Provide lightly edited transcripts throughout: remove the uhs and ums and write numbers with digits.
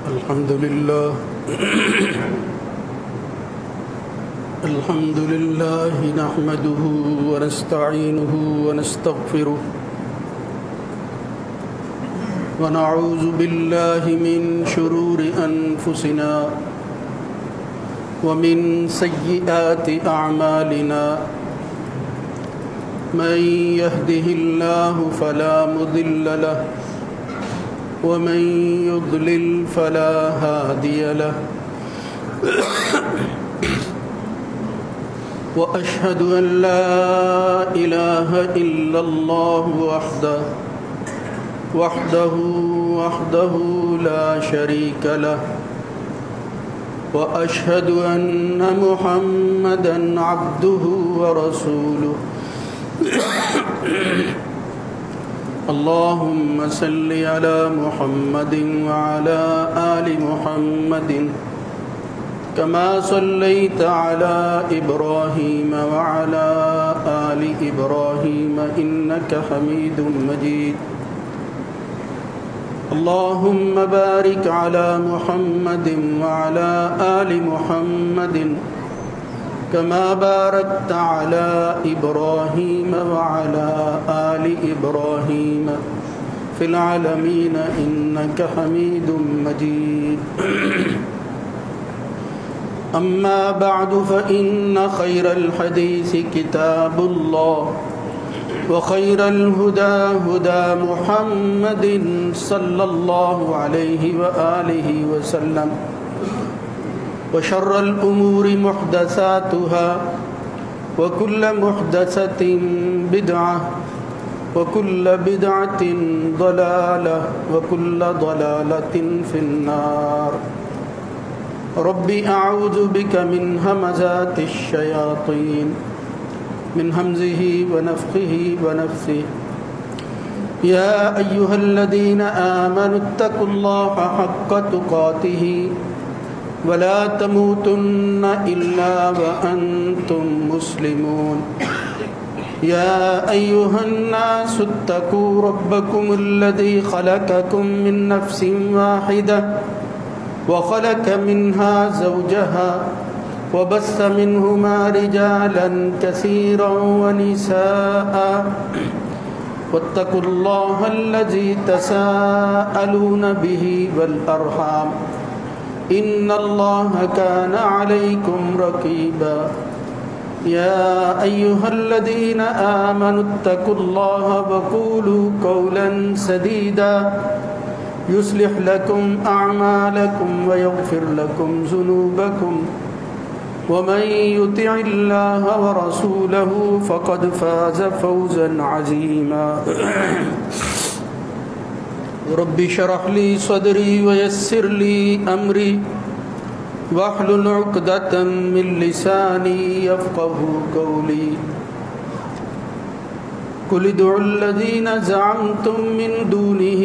الحمد لله نحمده ونستعينه ونستغفره ونعوذ بالله من شرور أنفسنا ومن سيئات أعمالنا من يهده الله فلا مضل له ومن يضلل فلا هادي له وأشهد أن لا إله إلا الله وحده لا شريك له وأشهد أن محمدًا عبده ورسوله اللهم صل على محمد وعلى آل محمد كما صليت على إبراهيم وعلى آل إبراهيم إنك حميد مجيد اللهم بارك على محمد وعلى آل محمد كما باركت على إبراهيم وعلى آل إبراهيم في العالمين إنك حميد مجيد أما بعد فإن خير الحديث كتاب الله وخير الهدى هدى محمد صلى الله عليه وآله وسلم وشر الأمور محدثاتها وكل محدثة بدعة وكل بدعة ضلالة وكل ضلالة في النار رب أعوذ بك من همزات الشياطين من همزه ونفخه ونفثه يا أيها الذين آمنوا اتقوا الله حق تقاته ولا تموتن إلا وأنتم مسلمون يا أيها الناس اتقوا ربكم الذي خلقكم من نفس واحدة وخلق منها زوجها وبث منهما رجالا كثيرا ونساء واتقوا الله الذي تساءلون به والأرحام إن الله كان عليكم رقيبا يا أيها الذين آمنوا اتقوا الله وقولوا قولا سديدا يصلح لكم أعمالكم ويغفر لكم ذنوبكم ومن يطع الله ورسوله فقد فاز فوزا عظيما رب اشرح لي صدري ويسر لي أمري واحلل عقدة من لساني يفقهوا قولي قل ادعوا الذين زعمتم من دونه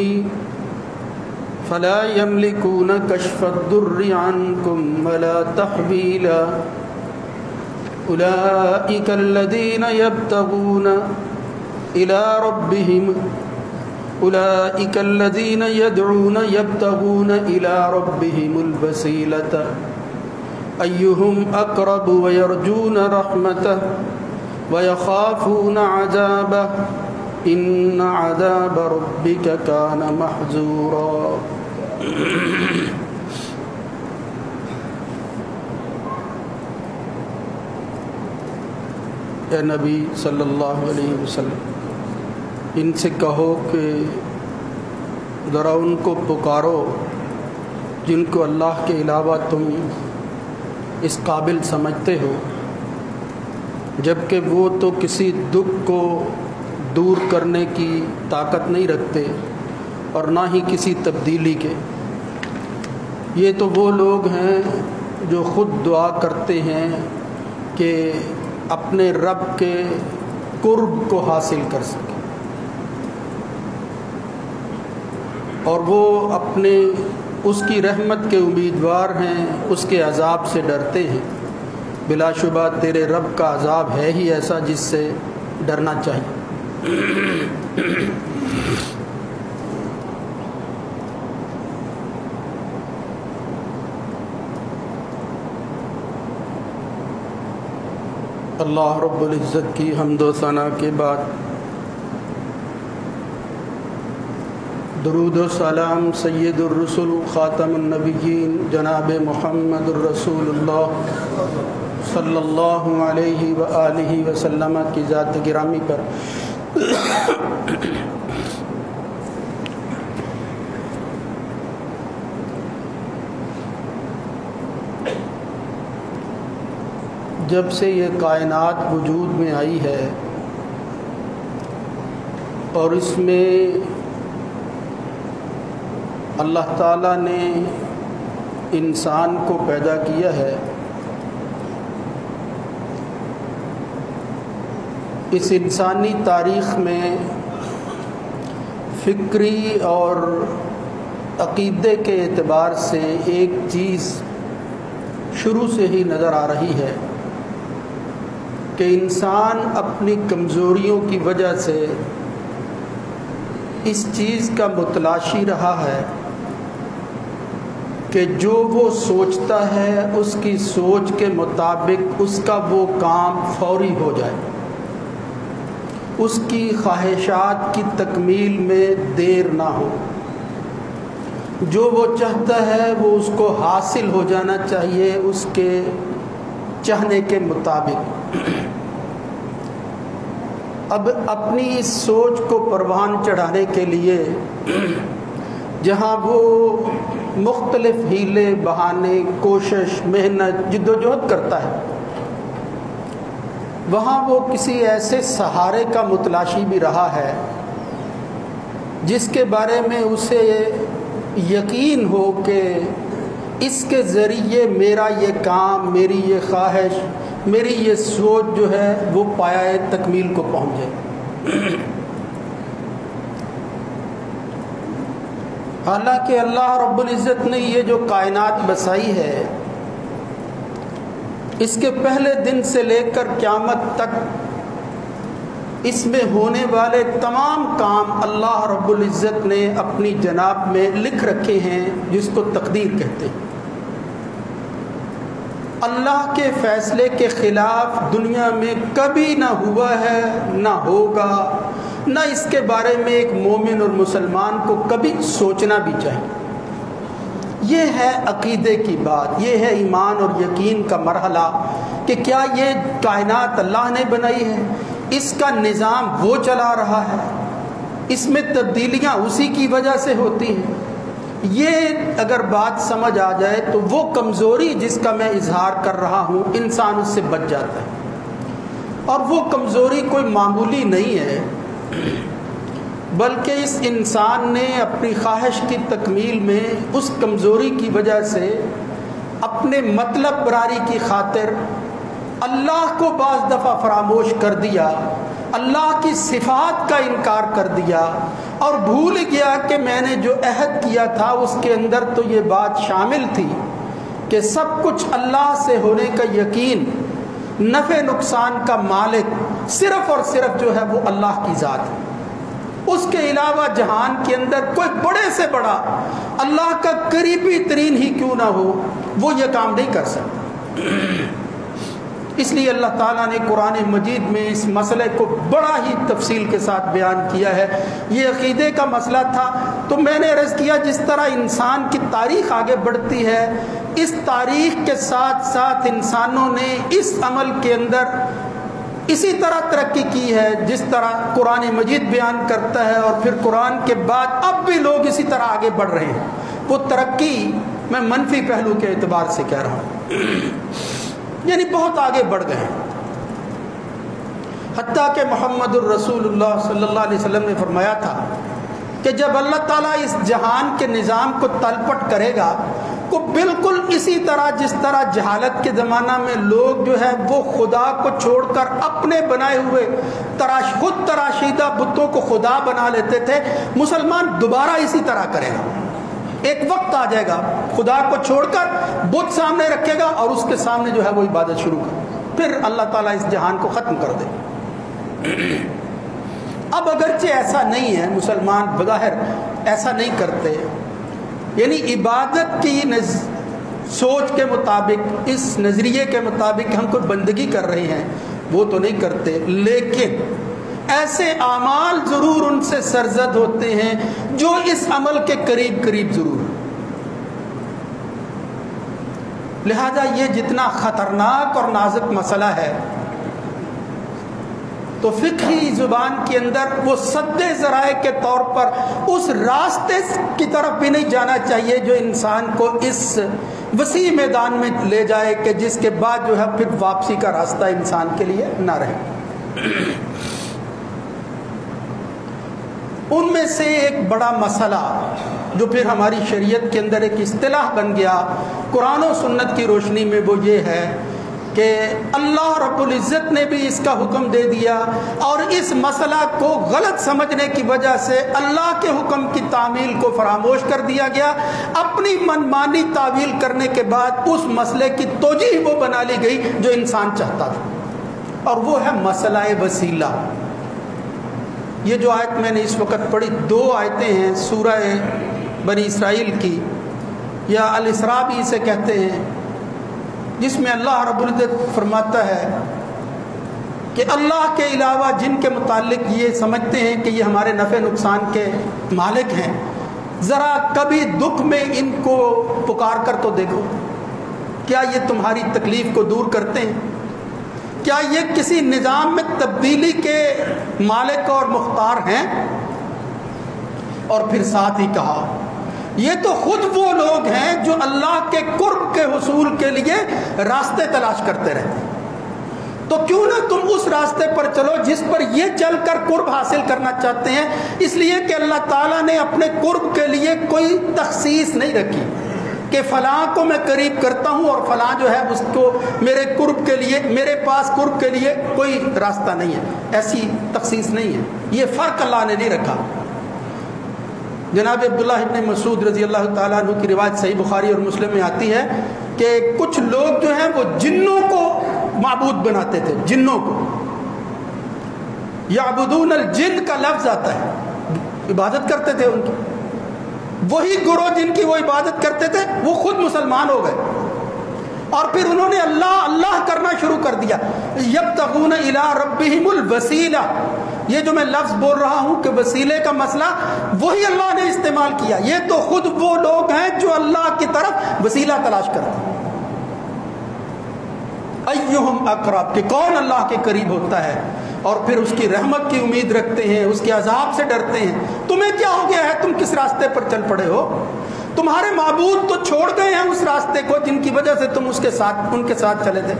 فلا يملكون كشف الضر عنكم ولا تحويلا أولئك الذين يدعون يبتغون إلى ربهم الوسيلة أيهم أقرب ويرجون رحمته ويخافون عذابه إن عذاب ربك كان محذورا اے نبی صلی اللہ علیہ وسلم ان سے کہو کہ ذرا ان کو پکارو جن کو اللہ کے علاوہ تم اس قابل سمجھتے ہو، جبکہ وہ تو کسی دکھ کو دور کرنے کی طاقت نہیں رکھتے اور نہ ہی کسی تبدیلی کے۔ یہ تو وہ لوگ ہیں جو خود دعا کرتے ہیں کہ اپنے رب کے قرب کو حاصل کر سکیں، اور وہ اپنے اس کی رحمت کے امیدوار ہیں، اس کے عذاب سے ڈرتے ہیں۔ بلا شبہ تیرے رب کا عذاب ہے ہی ایسا جس سے ڈرنا چاہیے۔ اللہ رب العزت کی حمد و ثنا کے بعد درود و سلام سید الرسل خاتم النبیین جناب محمد الرسول اللہ صلی اللہ علیہ وآلہ وسلم کی ذات گرامی پر جب سے یہ کائنات وجود میں آئی ہے اور اس میں اللہ تعالیٰ نے انسان کو پیدا کیا ہے، اس انسانی تاریخ میں فکری اور عقیدے کے اعتبار سے ایک چیز شروع سے ہی نظر آ رہی ہے کہ انسان اپنی کمزوریوں کی وجہ سے اس چیز کا متلاشی رہا ہے کہ جو وہ سوچتا ہے اس کی سوچ کے مطابق اس کا وہ کام فوری ہو جائے، اس کی خواہشات کی تکمیل میں دیر نہ ہو، جو وہ چاہتا ہے وہ اس کو حاصل ہو جانا چاہیے اس کے چاہنے کے مطابق۔ اب اپنی اس سوچ کو پروان چڑھانے کے لیے جہاں وہ مختلف ہیلے بہانے، کوشش، محنت، جد و جہد کرتا ہے، وہاں وہ کسی ایسے سہارے کا متلاشی بھی رہا ہے جس کے بارے میں اسے یقین ہو کہ اس کے ذریعے میرا یہ کام، میری یہ خواہش، میری یہ سوچ جو ہے وہ پایۂ تکمیل کو پہنچ جائے۔ حالانکہ اللہ رب العزت نے یہ جو کائنات بسائی ہے، اس کے پہلے دن سے لے کر قیامت تک اس میں ہونے والے تمام کام اللہ رب العزت نے اپنی جناب میں لکھ رکھے ہیں، جس کو تقدیر کہتے ہیں۔ اللہ کے فیصلے کے خلاف دنیا میں کبھی نہ ہوا ہے، نہ ہوگا، نہ اس کے بارے میں ایک مومن اور مسلمان کو کبھی سوچنا بھی چاہیے۔ یہ ہے عقیدے کی بات، یہ ہے ایمان اور یقین کا مرحلہ کہ کیا یہ کائنات اللہ نے بنائی ہے، اس کا نظام وہ چلا رہا ہے، اس میں تبدیلیاں اسی کی وجہ سے ہوتی ہیں۔ یہ اگر بات سمجھ آ جائے تو وہ کمزوری جس کا میں اظہار کر رہا ہوں انسان اس سے بچ جاتا ہے، اور وہ کمزوری کوئی معمولی نہیں ہے، بلکہ اس انسان نے اپنی خواہش کی تکمیل میں اس کمزوری کی وجہ سے اپنے مطلب براری کی خاطر اللہ کو بعض دفعہ فراموش کر دیا، اللہ کی صفات کا انکار کر دیا، اور بھول گیا کہ میں نے جو عہد کیا تھا اس کے اندر تو یہ بات شامل تھی کہ سب کچھ اللہ سے ہونے کا یقین، نفع نقصان کا مالک صرف اور صرف جو ہے وہ اللہ کی ذات ہے۔ اس کے علاوہ جہان کے اندر کوئی بڑے سے بڑا اللہ کا قریبی ترین ہی کیوں نہ ہو، وہ یہ کام نہیں کر سکتا۔ اس لیے اللہ تعالیٰ نے قرآن مجید میں اس مسئلے کو بڑا ہی تفصیل کے ساتھ بیان کیا ہے۔ یہ عقیدے کا مسئلہ تھا، تو میں نے عرض کیا جس طرح انسان کی تاریخ آگے بڑھتی ہے، اس تاریخ کے ساتھ ساتھ انسانوں نے اس عمل کے اندر اسی طرح ترقی کی ہے جس طرح قرآن مجید بیان کرتا ہے، اور پھر قرآن کے بعد اب بھی لوگ اسی طرح آگے بڑھ رہے ہیں۔ وہ ترقی میں منفی پہلو کے اعتبار سے کہہ رہا ہوں، یعنی بہت آگے بڑھ گئے ہیں، حتیٰ کہ محمد الرسول اللہ صلی اللہ علیہ وسلم نے فرمایا تھا کہ جب اللہ تعالیٰ اس جہان کے نظام کو تلپٹ کرے گا، وہ بالکل اسی طرح جس طرح جہالت کے زمانہ میں لوگ جو ہے وہ خدا کو چھوڑ کر اپنے بنائے ہوئے خود تراشیدہ بتوں کو خدا بنا لیتے تھے، مسلمان دوبارہ اسی طرح کرے گا۔ ایک وقت آ جائے گا خدا کو چھوڑ کر بت سامنے رکھے گا اور اس کے سامنے جو ہے وہ عبادت شروع کر، پھر اللہ تعالیٰ اس جہان کو ختم کر دے۔ اب اگرچہ ایسا نہیں ہے، مسلمان بظاہر ایسا نہیں کرتے، یعنی عبادت کی سوچ کے مطابق، اس نظریے کے مطابق ہم کوئی بندگی کر رہے ہیں، وہ تو نہیں کرتے، لیکن ایسے اعمال ضرور ان سے سرزد ہوتے ہیں جو اس عمل کے قریب قریب ضرور ہیں۔ لہذا یہ جتنا خطرناک اور نازک مسئلہ ہے، تو فقہی زبان کے اندر وہ سد ذرائع کے طور پر اس راستے کی طرف بھی نہیں جانا چاہیے جو انسان کو اس وسیع میدان میں لے جائے کہ جس کے بعد جو ہے پھر واپسی کا راستہ انسان کے لیے نہ رہے۔ ان میں سے ایک بڑا مسئلہ جو پھر ہماری شریعت کے اندر ایک اصطلاح بن گیا قرآن و سنت کی روشنی میں، وہ یہ ہے کہ اللہ رب العزت نے بھی اس کا حکم دے دیا، اور اس مسئلہ کو غلط سمجھنے کی وجہ سے اللہ کے حکم کی تعمیل کو فراموش کر دیا گیا۔ اپنی منمانی تعویل کرنے کے بعد اس مسئلے کی توجیہ وہ بنا لی گئی جو انسان چاہتا تھا، اور وہ ہے مسئلہ وسیلہ۔ یہ جو آیت میں نے اس وقت پڑھی، 2 آیتیں ہیں سورہ بنی اسرائیل کی، یا الاسراء بھی اسے کہتے ہیں، جس میں اللہ رب العزت فرماتا ہے کہ اللہ کے علاوہ جن کے متعلق یہ سمجھتے ہیں کہ یہ ہمارے نفع نقصان کے مالک ہیں، ذرا کبھی دکھ میں ان کو پکار کر تو دیکھو، کیا یہ تمہاری تکلیف کو دور کرتے ہیں؟ کیا یہ کسی نظام میں تبدیلی کے مالک اور مختار ہیں؟ اور پھر ساتھ ہی کہا یہ تو خود وہ لوگ ہیں جو اللہ کے قرب کے حصول کے لیے راستے تلاش کرتے رہتے ہیں، تو کیوں نہ تم اس راستے پر چلو جس پر یہ چل کر قرب حاصل کرنا چاہتے ہیں، اس لیے کہ اللہ تعالیٰ نے اپنے قرب کے لیے کوئی تخصیص نہیں رکھی کہ فلاں کو میں قریب کرتا ہوں اور فلاں جو ہے اس کو میرے قرب کے لیے، میرے پاس قرب کے لیے کوئی راستہ نہیں ہے، ایسی تخصیص نہیں ہے، یہ فرق اللہ نے نہیں رکھا۔ جناب عبداللہ ابن مسعود رضی اللہ تعالیٰ عنہ کی روایت صحیح بخاری اور مسلم میں آتی ہے کہ کچھ لوگ جو ہیں وہ جنوں کو معبود بناتے تھے، جنوں کو، یعبدون الجن کا لفظ آتا ہے، عبادت کرتے تھے ان کی۔ وہی گروہ جن کی وہ عبادت کرتے تھے وہ خود مسلمان ہو گئے، اور پھر انہوں نے اللہ اللہ کرنا شروع کر دیا۔ یبتغون الی ربہم الوسیلہ، یہ جو میں لفظ بول رہا ہوں کہ وسیلے کا مسئلہ، وہی اللہ نے استعمال کیا۔ یہ تو خود وہ لوگ ہیں جو اللہ کی طرف وسیلہ تلاش کرتے ہیں۔ ایہم اقرب، کہ کون اللہ کے قریب ہوتا ہے، اور پھر اس کی رحمت کی امید رکھتے ہیں، اس کے عذاب سے ڈرتے ہیں۔ تمہیں کیا ہو گیا ہے، تم کس راستے پر چل پڑے ہو؟ تمہارے معبود تو چھوڑ گئے ہیں اس راستے کو جن کی وجہ سے تم ان کے ساتھ چلے تھے۔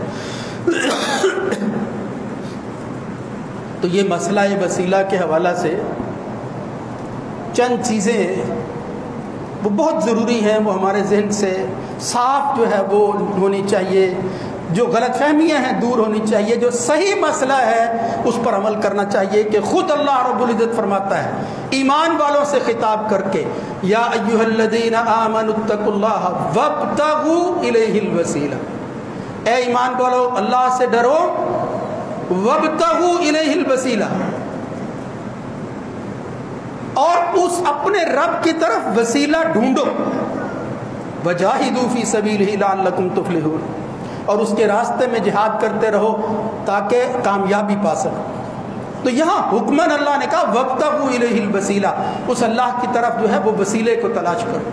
تو یہ مسئلہ وسیلہ کے حوالہ سے چند چیزیں وہ بہت ضروری ہیں، وہ ہمارے ذہن سے صاف جو ہے وہ ہونی چاہیے، جو غلط فہمیاں ہیں دور ہونی چاہیے، جو صحیح مسئلہ ہے اس پر عمل کرنا چاہیے کہ خود اللہ رب العزت فرماتا ہے ایمان والوں سے خطاب کر کے، یا ایھا الذین آمنوا اتقوا اللہ وابتغوا الیہ الوسیلہ، اے ایمان والو اللہ سے ڈرو، وابتغوا الیہ الوسیلہ، اور اس اپنے رب کی طرف وسیلہ ڈھونڈو، وجاہدوا فی سبیلہ لعلکم تفلحون، اور اس کے راستے میں جہاد کرتے رہو تاکہ کامیابی پا سکو۔ تو یہاں حکمن اللہ نے کہا وابتغوا الیہ الوسیلہ، اس اللہ کی طرف جو ہے وہ وسیلے کو تلاش کرو۔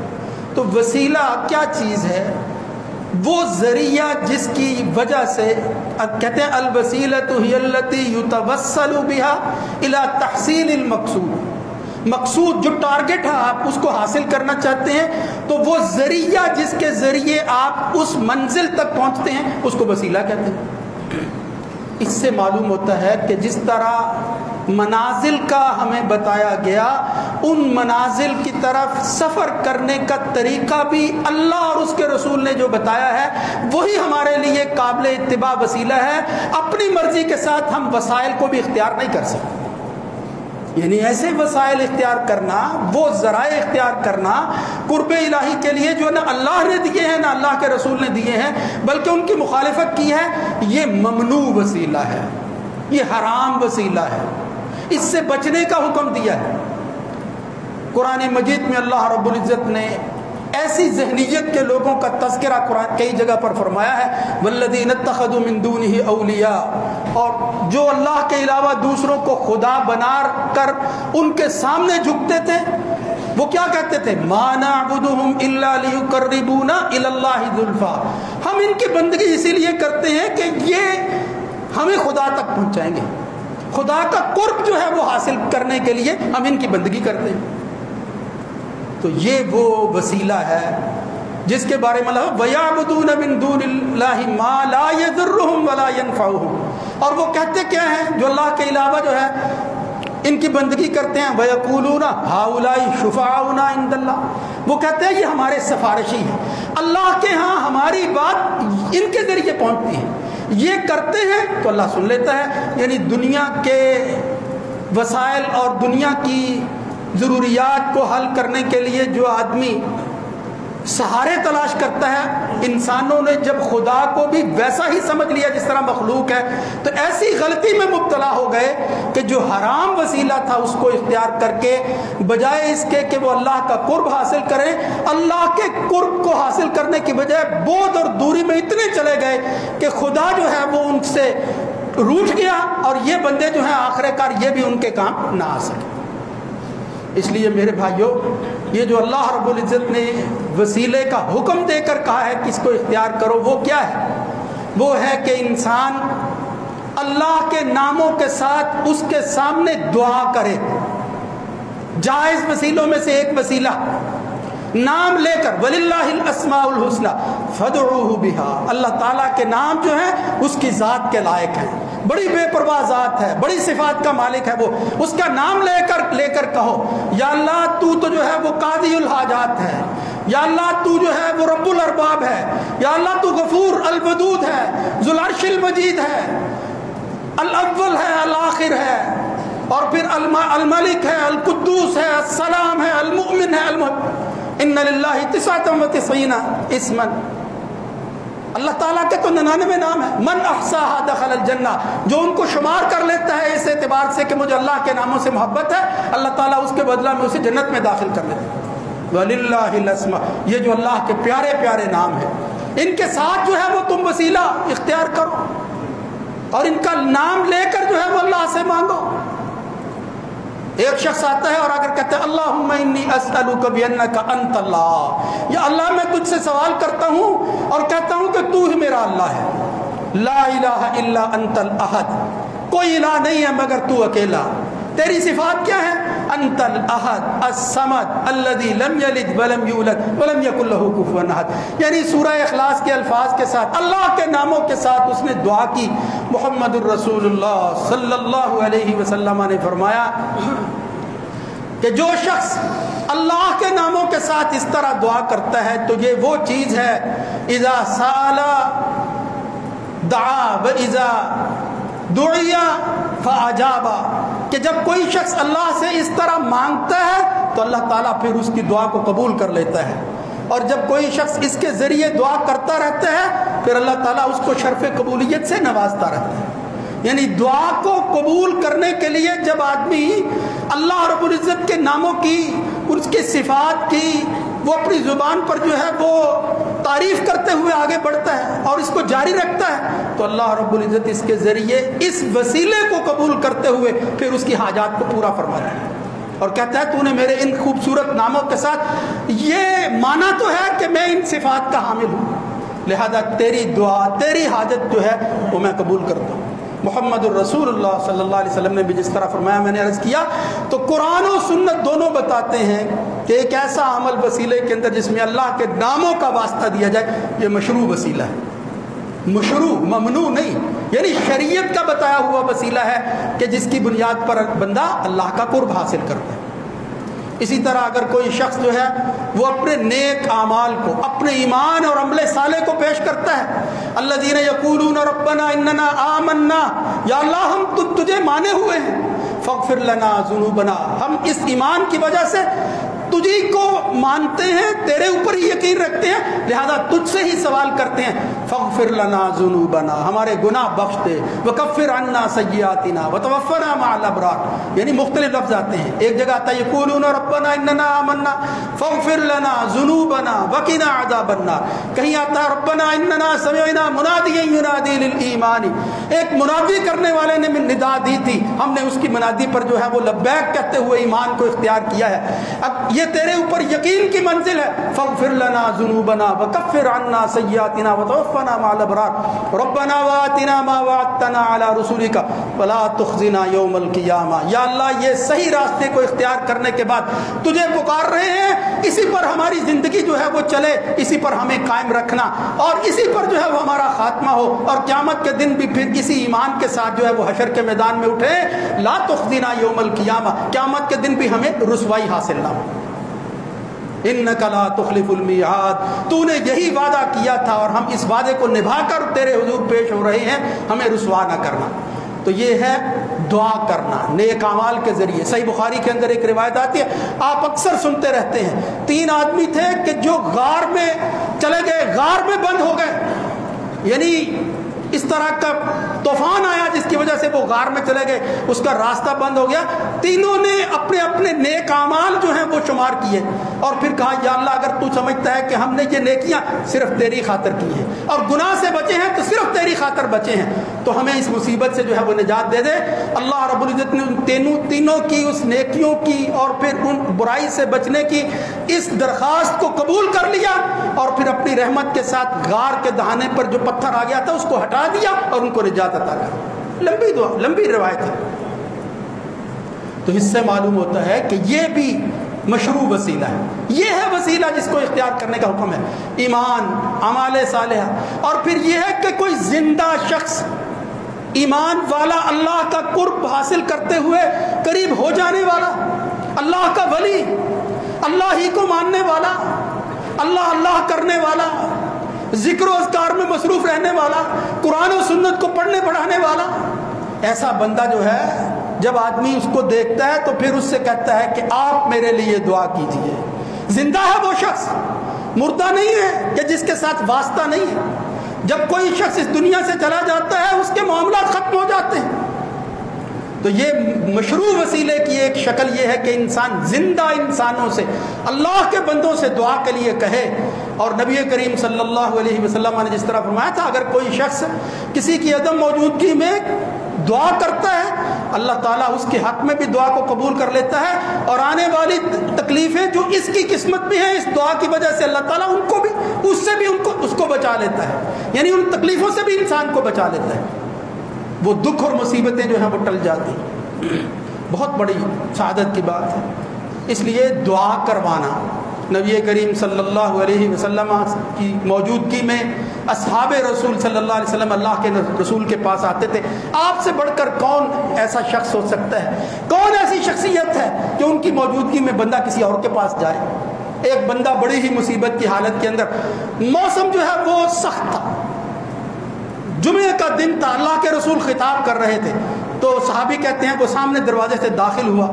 تو وسیلہ کیا چیز ہے؟ وہ ذریعہ جس کی وجہ سے کہتے ہیں الوسیلۃ ہی التی یتوسل بها الی تحصیل المقصود، مقصود جو ٹارگٹ ہے آپ اس کو حاصل کرنا چاہتے ہیں، تو وہ ذریعہ جس کے ذریعے آپ اس منزل تک پہنچتے ہیں اس کو وسیلہ کہتے ہیں۔ اس سے معلوم ہوتا ہے کہ جس طرح منازل کا ہمیں بتایا گیا، ان منازل کی طرف سفر کرنے کا طریقہ بھی اللہ اور اس کے رسول نے جو بتایا ہے وہی ہمارے لیے قابل اتباع وسیلہ ہے۔ اپنی مرضی کے ساتھ ہم وسائل کو بھی اختیار نہیں کر سکتے، یعنی ایسے وسائل اختیار کرنا، وہ ذرائع اختیار کرنا قرب الہی کے لیے جو نہ اللہ نے دیے ہیں نہ اللہ کے رسول نے دیے ہیں، بلکہ ان کی مخالفت کی ہے، یہ ممنوع وسیلہ ہے، یہ حرام وسیلہ ہے، اس سے بچنے کا حکم دیا ہے۔ قرآن مجید میں اللہ رب العزت نے ایسی ذہنیت کے لوگوں کا تذکرہ قرآن کئی جگہ پر فرمایا ہے، والذین اتخذوا من دونہ اولیاء اور جو اللہ کے علاوہ دوسروں کو خدا بنا کر ان کے سامنے جھکتے تھے وہ کیا کہتے تھے؟ ما نعبدہم الا لیقربونا الی اللہ زلفیٰ، ہم ان کی بندگی اسی لیے کرتے ہیں کہ یہ ہمیں خدا تک پہنچائیں گے، خدا کا قرب جو ہے وہ حاصل کرنے کے لیے ہم ان کی بندگی کرتے ہیں۔ تو یہ وہ وسیلہ ہے جس کے بارے میں اللہ وَيَعْبُدُونَ مِن دُونِ اللَّهِ مَا لَا يَضُرُّهُمْ وَلَا يَنفَعُهُمْ، اور وہ کہتے کیا ہیں جو اللہ کے علاوہ جو ہے ان کی بندگی کرتے ہیں؟ وَيَقُولُونَ هَؤُلَاءِ شُفَعَاؤُنَا عِندَ اللَّهِ، وہ کہتے ہیں یہ ہمارے سفارشی ہیں، اللہ کے ہاں ہماری بات ان کے ذریعے پہنچتی ہے، یہ کرتے ہیں تو اللہ سن لیتا ہے۔ یعنی دنیا کے وسائل اور دنیا کی ضروریات کو حل کرنے کے لیے جو آدمی سہارے تلاش کرتا ہے، انسانوں نے جب خدا کو بھی ویسا ہی سمجھ لیا جس طرح مخلوق ہے تو ایسی غلطی میں مبتلا ہو گئے کہ جو حرام وسیلہ تھا اس کو اختیار کر کے بجائے اس کے کہ وہ اللہ کا قرب حاصل کریں، اللہ کے قرب کو حاصل کرنے کی بجائے بعد اور دوری میں اتنے چلے گئے کہ خدا جو ہے وہ ان سے روٹھ گیا، اور یہ بندے جو ہیں آخر کار یہ بھی ان کے کام نہ آ سکے۔ اس لیے میرے بھائیوں، یہ جو اللہ رب العزت نے وسیلے کا حکم دے کر کہا ہے کہ اس کو اختیار کرو، وہ کیا ہے؟ وہ ہے کہ انسان اللہ کے ناموں کے ساتھ اس کے سامنے دعا کرے۔ جائز وسیلوں میں سے ایک وسیلہ نام لے کر وَلِلَّهِ الْأَسْمَاءُ الْحُسْنَى فَادْعُوهُ بِهَا، اللہ تعالیٰ کے نام جو ہیں اس کی ذات کے لائق ہیں، بڑی بے پرواہ ذات ہے، بڑی صفات کا مالک ہے، وہ اس کا نام لے کر کہو یا اللہ تو جو ہے وہ قاضی الحاجات ہے، یا اللہ تو جو ہے وہ رب الارباب ہے، یا اللہ تو غفور الودود ہے، ذو العرش المجید ہے، الاول ہے، الآخر ہے، اور پھر الملک ہے، القدوس ہے، السلام ہے، المؤمن ہے، ان للہ 99 اسما، اللہ تعالیٰ کے تو 99 نام ہیں۔ من احصاها دخل الجنہ، جو ان کو شمار کر لیتا ہے اس اعتبار سے کہ مجھے اللہ کے ناموں سے محبت ہے، اللہ تعالیٰ اس کے بدلہ میں اسے جنت میں داخل کر لیتا ہے۔ وَلِلَّهِ الْأَسْمَاءُ، یہ جو اللہ کے پیارے پیارے نام ہیں ان کے ساتھ جو ہے وہ تم وسیلہ اختیار کرو اور ان کا نام لے کر جو ہے وہ اللہ سے مانگو۔ ایک شخص آتا ہے اور اگر کہتا ہے اللہم انی اسألک بانک انت اللہ، یا اللہ میں تجھ سے سوال کرتا ہوں اور کہتا ہوں کہ تو ہی میرا اللہ ہے، لا الہ الا انت الاحد، کوئی الہ نہیں ہے مگر تو اکیلا، تیری صفات کیا ہے؟ انت الاحد الصمد الذی لم یلد ولم یولد ولم یکن لہ کفوا احد۔ یعنی سورہ اخلاص کے الفاظ کے ساتھ اللہ کے ناموں کے ساتھ اس نے دعا کی۔ محمد الرسول اللہ صلی اللہ علیہ وسلم نے فرمایا کہ جو شخص اللہ کے ناموں کے ساتھ اس طرح دعا کرتا ہے تو یہ وہ چیز ہے اذا سأل دعا واذا دعی فاجاب، کہ جب کوئی شخص اللہ سے اس طرح مانگتا ہے تو اللہ تعالیٰ پھر اس کی دعا کو قبول کر لیتا ہے، اور جب کوئی شخص اس کے ذریعے دعا کرتا رہتا ہے پھر اللہ تعالیٰ اس کو شرف قبولیت سے نوازتا رہتا ہے۔ یعنی دعا کو قبول کرنے کے لیے جب آدمی اللہ رب العزت کے ناموں کی، اس کی صفات کی وہ اپنی زبان پر جو ہے وہ تعریف کرتے ہوئے آگے بڑھتا ہے اور اس کو جاری رکھتا ہے تو اللہ رب العزت اس کے ذریعے اس وسیلے کو قبول کرتے ہوئے پھر اس کی حاجات کو پورا فرماتا ہے اور کہتا ہے تو نے میرے ان خوبصورت ناموں کے ساتھ یہ مانا تو ہے کہ میں ان صفات کا حامل ہوں، لہذا تیری دعا، تیری حاجت جو ہے وہ میں قبول کرتا ہوں۔ محمد الرسول اللہ صلی اللہ علیہ وسلم نے بھی جس طرح فرمایا میں نے عرض کیا، تو قرآن و سنت دونوں بتاتے ہیں کہ ایک ایسا عمل وسیلے کے اندر جس میں اللہ کے ناموں کا واسطہ دیا جائے یہ مشروع وسیلہ ہے، مشروع، ممنوع نہیں، یعنی شریعت کا بتایا ہوا وسیلہ ہے کہ جس کی بنیاد پر بندہ اللہ کا قرب حاصل کرتا ہے۔ اسی طرح اگر کوئی شخص جو ہے وہ اپنے نیک اعمال کو، اپنے ایمان اور عمل صالح کو پیش کرتا ہے، الذین یقولون ربنا اننا آمنا، یا اللہ ہم تجھے مانے ہوئے ہیں، فاغفر لنا ذنوبنا، ہم اس ایمان کی وجہ سے تجھی کو مانتے ہیں، تیرے اوپر ہی یقین رکھتے ہیں، لہذا تجھ سے ہی سوال کرتے ہیں، فاغفر لنا ذنوبنا، ہمارے گناہ بخش دے، وکفر عنا سیئاتنا وتوفنا مع الابرار، یعنی مختلف لفظ آتے ہیں. ایک جگہ آتا ہے یقولون ربنا اننا آمنا فاغفر لنا ذنوبنا وقنا عذاب النار، کہیں آتا ہے ربنا اننا سمعنا منادیا ینادی للایمان، ایک منادی کرنے والے نے ندا دی تھی، ہم نے اس کی منادی پر جو ہے وہ لبیک کہتے ہوئے ایمان کو اختیار کیا ہے. اب یہ تیرے اوپر یقین کی منزل ہے. فاغفر لنا ذنوبنا وکفر عنا سیئاتنا وتوفنا مع الابرار ربنا وآتنا ما وعدتنا على رسولک ولا تخزنا یوم القیامہ. یا اللہ یہ صحیح راستے کو اختیار کرنے کے بعد تجھے پکار رہے ہیں، اسی پر ہماری زندگی جو ہے وہ چلے، اسی پر ہمیں قائم رکھنا اور اسی پر جو ہے وہ ہمارا خاتمہ ہو، اور قیامت کے دن بھی پھر اسی ایمان کے ساتھ جو ہے وہ حشر کے میدان میں اٹھے. لا تخزنا یوم القیامہ، قیامت کے دن بھی ہمیں رسوائی حاصل نہ ہو. انک لا تخلف المیعاد، تو نے یہی وعدہ کیا تھا اور ہم اس وعدے کو نبھا کر تیرے حضور پیش ہو رہے ہیں، ہمیں رسوا نہ کرنا. تو یہ ہے دعا کرنا نیک اعمال کے ذریعے. صحیح بخاری کے اندر ایک روایت آتی ہے، آپ اکثر سنتے رہتے ہیں، 3 آدمی تھے کہ جو غار میں چلے گئے، غار میں بند ہو گئے، یعنی اس طرح کا طوفان آیا جس کی وجہ سے وہ غار میں چلے گئے، اس کا راستہ بند ہو گیا. تینوں نے اپنے اپنے نیک اعمال جو ہیں وہ شمار کیے اور پھر کہا یا اللہ اگر تو سمجھتا ہے کہ ہم نے یہ نیکیاں صرف تیری خاطر کی ہیں اور گناہ سے بچے ہیں تو صرف تیری خاطر بچے ہیں، تو ہمیں اس مصیبت سے جو ہے وہ نجات دے دے. اللہ رب العزت نے ان تینوں کی اس نیکیوں کی اور پھر ان برائی سے بچنے کی اس درخواست کو قبول کر لیا اور پھر اپنی رحمت کے ساتھ غار کے دہانے پر جو پتھر آ گیا تھا اس کو ہٹا دیا اور ان کو نجات عطا کر. لمبی دعا، لمبی روایت ہے. تو اس سے معلوم ہوتا ہے کہ یہ بھی مشروع وسیلہ ہے. یہ ہے وسیلہ جس کو اختیار کرنے کا حکم ہے، ایمان، اعمال صالحہ. اور پھر یہ ہے کہ کوئی زندہ شخص ایمان والا، اللہ کا قرب حاصل کرتے ہوئے قریب ہو جانے والا، اللہ کا ولی، اللہ ہی کو ماننے والا، اللہ اللہ کرنے والا، ذکر و اذکار میں مصروف رہنے والا، قرآن و سنت کو پڑھنے پڑھانے والا، ایسا بندہ جو ہے جب آدمی اس کو دیکھتا ہے تو پھر اس سے کہتا ہے کہ آپ میرے لیے دعا کیجئے. زندہ ہے وہ شخص، مردہ نہیں ہے کہ جس کے ساتھ واسطہ نہیں ہے. جب کوئی شخص اس دنیا سے چلا جاتا ہے اس کے معاملات ختم ہو جاتے ہیں. تو یہ مشروع وسیلے کی ایک شکل یہ ہے کہ انسان زندہ انسانوں سے، اللہ کے بندوں سے دعا کے لیے کہے. اور نبی کریم صلی اللہ علیہ وسلم نے جس طرح فرمایا تھا اگر کوئی شخص کسی کی عدم موجودگی میں دعا کرتا ہے اللہ تعالیٰ اس کے حق میں بھی دعا کو قبول کر لیتا ہے، اور آنے والی تکلیفیں جو اس کی قسمت میں ہیں اس دعا کی وجہ سے اللہ تعالیٰ ان کو بھی اس سے بھی اس کو بچا لیتا ہے، یعنی ان تکلیفوں سے بھی انسان کو بچا لیتا ہے. وہ دکھ اور مصیبتیں جو ہیں وہ ٹل جاتی ہیں. بہت بڑی سعادت کی بات ہے. اس لیے دعا کروانا، نبی کریم صلی اللہ علیہ وسلم کی موجودگی میں اصحاب رسول صلی اللہ علیہ وسلم اللہ کے رسول کے پاس آتے تھے. آپ سے بڑھ کر کون ایسا شخص ہو سکتا ہے، کون ایسی شخصیت ہے کہ ان کی موجودگی میں بندہ کسی اور کے پاس جائے. ایک بندہ بڑی ہی مصیبت کی حالت کے اندر، موسم جو ہے وہ سخت تھا، جمعے کا دن تھا، اللہ کے رسول خطاب کر رہے تھے، تو صحابی کہتے ہیں وہ سامنے دروازے سے داخل ہوا.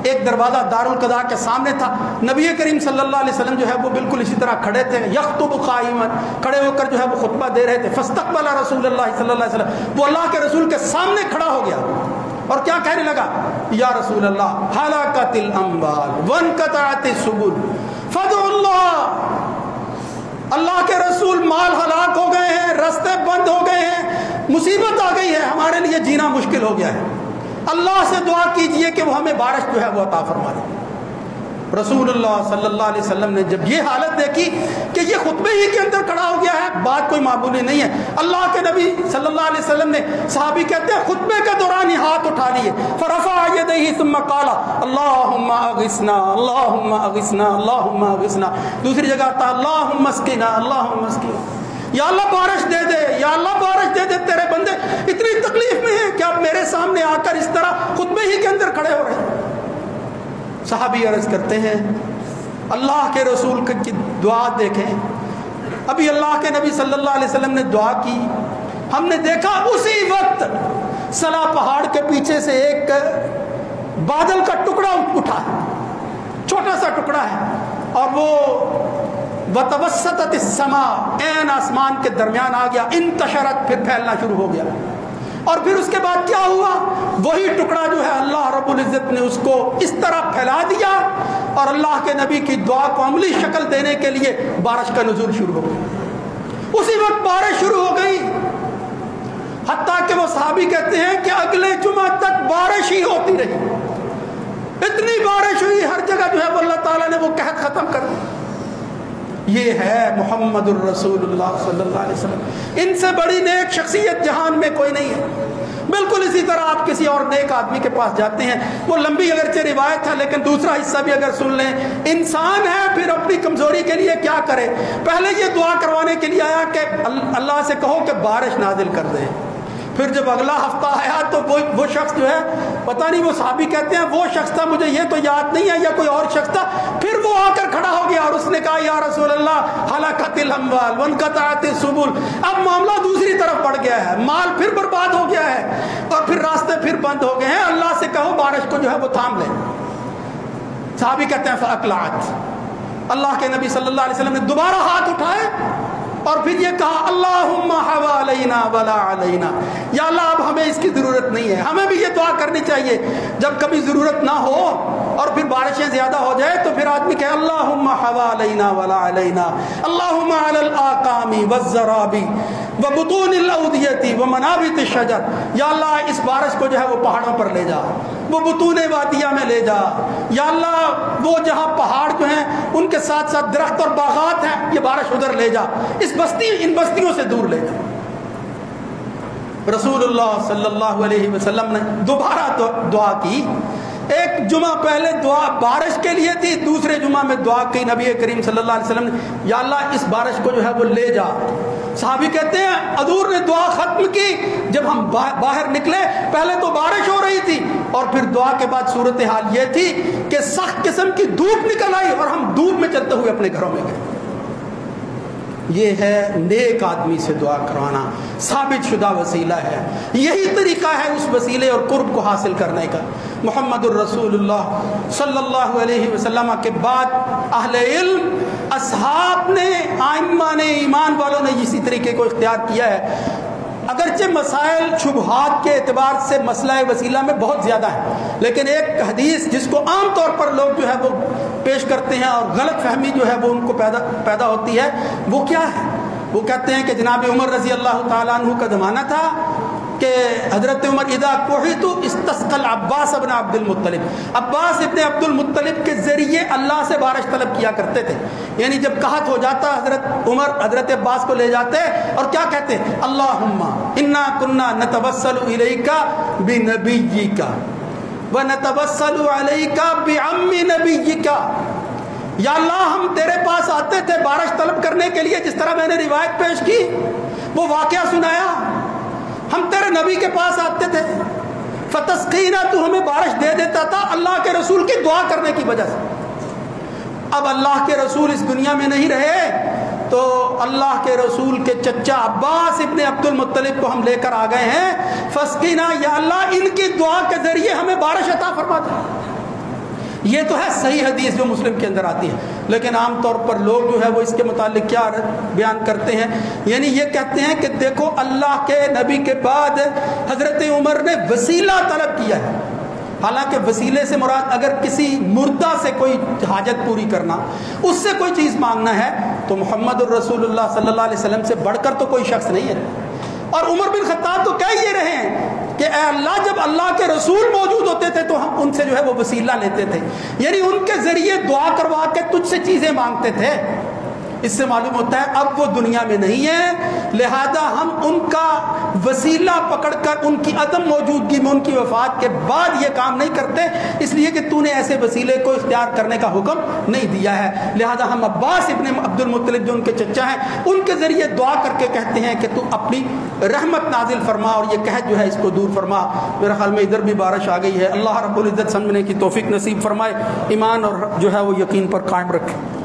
ایک دروازہ دارالقضاء کے سامنے تھا. نبی کریم صلی اللہ علیہ وسلم جو ہے وہ بالکل اسی طرح کھڑے تھے، یخطب قائما، کھڑے ہو کر جو ہے وہ خطبہ دے رہے تھے. فاستقبل رسول اللہ صلی اللہ علیہ وسلم، وہ اللہ کے رسول کے سامنے کھڑا ہو گیا اور کیا کہنے لگا، یا رسول اللہ ہلاکت الاموال وانقطعت السبل فادعوا اللہ. اللہ کے رسول مال ہلاک ہو گئے ہیں، راستے بند ہو گئے ہیں، مصیبت آ گئی ہے، ہمارے لیے جینا مشکل ہو گیا ہے، اللہ سے دعا کیجئے کہ وہ ہمیں بارش جو ہے وہ عطا فرما دے. رسول اللہ صلی اللہ علیہ وسلم نے جب یہ حالت دیکھی کہ یہ خطبے ہی کے اندر کھڑا ہو گیا ہے، بات کوئی معمولی نہیں ہے، اللہ کے نبی صلی اللہ علیہ وسلم نے، صحابی کہتے ہیں خطبے کے دوران ہی ہاتھ اٹھا لیے، فرفع یدیہ ثم قال اللہم اغثنا اللہم اغثنا اللہم اغثنا. دوسری جگہ تھا اللہم اسقنا اللہم اسقنا، یا اللہ بارش دے دے، یا اللہ بارش دے دے، تیرے بندے اتنی تکلیف میں ہیں کہ آپ میرے سامنے آ کر اس طرح خطبے ہی کے اندر کھڑے ہو رہے ہیں. صحابی عرض کرتے ہیں اللہ کے رسول کی دعا دیکھیں. ابھی اللہ کے نبی صلی اللہ علیہ وسلم نے دعا کی، ہم نے دیکھا اسی وقت سلا پہاڑ کے پیچھے سے ایک بادل کا ٹکڑا اٹھا ہے، چھوٹا سا ٹکڑا ہے، اور وہ وتوسطت السماء، عین آسمان کے درمیان آ گیا، انتشرت پھر پھیلنا شروع ہو گیا، اور پھر اس کے بعد کیا ہوا؟ وہی ٹکڑا جو ہے اللہ رب العزت نے اس کو اس طرح پھیلا دیا، اور اللہ کے نبی کی دعا کو عملی شکل دینے کے لیے بارش کا نزول شروع ہو گیا۔ اسی وقت بارش شروع ہو گئی، حتیٰ کہ وہ صحابی کہتے ہیں کہ اگلے جمعہ تک بارش ہی ہوتی رہی، اتنی بارش ہوئی ہر جگہ جو ہے وہ اللہ تعالیٰ نے وہ قحط ختم کر دیا۔ یہ ہے محمد الرسول اللہ صلی اللہ علیہ وسلم، ان سے بڑی نیک شخصیت جہان میں کوئی نہیں ہے۔ بالکل اسی طرح آپ کسی اور نیک آدمی کے پاس جاتے ہیں، وہ لمبی اگرچہ روایت ہے لیکن دوسرا حصہ بھی اگر سن لیں، انسان ہے پھر اپنی کمزوری کے لیے کیا کرے؟ پہلے یہ دعا کروانے کے لیے آیا کہ اللہ سے کہو کہ بارش نازل کر دے، پھر جب اگلا ہفتہ آیا تو وہ شخص جو ہے، پتہ نہیں وہ صحابی کہتے ہیں وہ شخص تھا، مجھے یہ تو یاد نہیں ہے یا کوئی اور شخص تھا، پھر وہ آ کر کھڑا ہو گیا اور اس نے کہا یا رسول اللہ ہلاکت الاموال وانقطعت السبل، اب معاملہ دوسری طرف بڑھ گیا ہے، مال پھر برباد ہو گیا ہے اور پھر راستے پھر بند ہو گئے ہیں، اللہ سے کہو بارش کو جو ہے وہ تھام لے۔ صحابی کہتے ہیں فاقلعت، اللہ کے نبی صلی اللہ علیہ وسلم نے دوبارہ ہاتھ اٹھائے اور پھر یہ کہا اللہم حوالینا ولا علینا، یا اللہ اب ہمیں اس کی ضرورت نہیں ہے۔ ہمیں بھی یہ دعا کرنی چاہیے جب کبھی ضرورت نہ ہو اور پھر بارشیں زیادہ ہو جائے تو پھر آدمی کہے اللہم حوالینا ولا علینا، اللہم علی الاقام والزراب وبطون الاودیۃ ومنابت الشجر، یا اللہ اس بارش کو جو ہے وہ پہاڑوں پر لے جا، وہ بطون وادیہ میں لے جا، یا اللہ وہ جہاں پہاڑ جو ہیں ان کے ساتھ ساتھ درخت اور باغات ہیں یہ بارش ادھر لے جا، ان بستیوں سے دور لے جا۔ رسول اللہ صلی اللہ علیہ وسلم نے دوبارہ دعا کی، ایک جمعہ پہلے دعا بارش کے لیے تھی، دوسرے جمعہ میں دعا کی نبی کریم صلی اللہ علیہ وسلم نے، یا اللہ اس بارش کو جو ہے وہ لے جا۔ صحابی کہتے ہیں حضور نے دعا ختم کی، جب ہم باہر نکلے پہلے تو بارش ہو رہی تھی اور پھر دعا کے بعد صورتحال یہ تھی کہ سخت قسم کی دھوپ نکل آئی اور ہم دھوپ میں چلتے ہوئے اپنے گھروں میں گئے۔ یہ ہے نیک آدمی سے دعا کروانا، ثابت شدہ وسیلہ ہے، یہی طریقہ ہے اس وسیلے اور قرب کو حاصل کرنے کا۔ محمد الرسول اللہ صلی اللہ علیہ وسلم کے بعد اہل علم، اصحاب نے، ائمہ نے، ایمان والوں نے اسی طریقے کو اختیار کیا ہے۔ اگرچہ مسائل شبہات کے اعتبار سے مسئلہ وسیلہ میں بہت زیادہ ہے، لیکن ایک حدیث جس کو عام طور پر لوگ جو ہے وہ پیش کرتے ہیں اور غلط فہمی جو ہے وہ ان کو پیدا ہوتی ہے، وہ کیا ہے؟ وہ کہتے ہیں کہ جناب عمر رضی اللہ تعالیٰ عنہ کا زمانہ تھا کہ حضرت عمر اذا کوحیت استسقى العباس ابن عبد المطلب، عباس ابن عبد المطلب کے ذریعے اللہ سے بارش طلب کیا کرتے تھے، یعنی جب قحط ہو جاتا حضرت عمر حضرت عباس کو لے جاتے اور کیا کہتے ہیں اللہم انا کنا نتوسل الیک بنبیک ونتوسل علیک بعم نبیک، یا اللہ ہم تیرے پاس آتے تھے بارش طلب کرنے کے لیے، جس طرح میں نے روایت پیش کی وہ واقعہ سنایا، ہم تیرے نبی کے پاس آتے تھے فتسقینا، تو ہمیں بارش دے دیتا تھا اللہ کے رسول کی دعا کرنے کی وجہ سے۔ اب اللہ کے رسول اس دنیا میں نہیں رہے تو اللہ کے رسول کے چچا عباس ابن عبد المطلب کو ہم لے کر آ گئے ہیں، فسقینا، یا اللہ ان کی دعا کے ذریعے ہمیں بارش عطا فرما دے۔ یہ تو ہے صحیح حدیث جو مسلم کے اندر آتی ہے، لیکن عام طور پر لوگ جو ہے وہ اس کے متعلق کیا بیان کرتے ہیں، یعنی یہ کہتے ہیں کہ دیکھو اللہ کے نبی کے بعد حضرت عمر نے وسیلہ طلب کیا ہے، حالانکہ وسیلے سے مراد اگر کسی مردہ سے کوئی حاجت پوری کرنا، اس سے کوئی چیز مانگنا ہے تو محمد الرسول اللہ صلی اللہ علیہ وسلم سے بڑھ کر تو کوئی شخص نہیں ہے۔ اور عمر بن خطاب تو کہہ یہ رہے ہیں کہ اے اللہ جب اللہ کے رسول موجود ہوتے تھے تو ہم ان سے جو ہے وہ وسیلہ لیتے تھے، یعنی ان کے ذریعے دعا کروا کے تجھ سے چیزیں مانگتے تھے۔ اس سے معلوم ہوتا ہے اب وہ دنیا میں نہیں ہے، لہذا ہم ان کا وسیلہ پکڑ کر ان کی عدم موجودگی میں، ان کی وفات کے بعد یہ کام نہیں کرتے، اس لیے کہ تو نے ایسے وسیلے کو اختیار کرنے کا حکم نہیں دیا ہے۔ لہذا ہم عباس ابن عبد المطلب جو ان کے چچا ہیں ان کے ذریعے دعا کر کے کہتے ہیں کہ تو اپنی رحمت نازل فرما اور یہ قحط جو ہے اس کو دور فرما۔ میرے خیال میں ادھر بھی بارش آ گئی ہے، اللہ رب العزت سمجھنے کی توفیق نصیب فرمائے، ایمان اور جو ہے وہ یقین پر قائم رکھے۔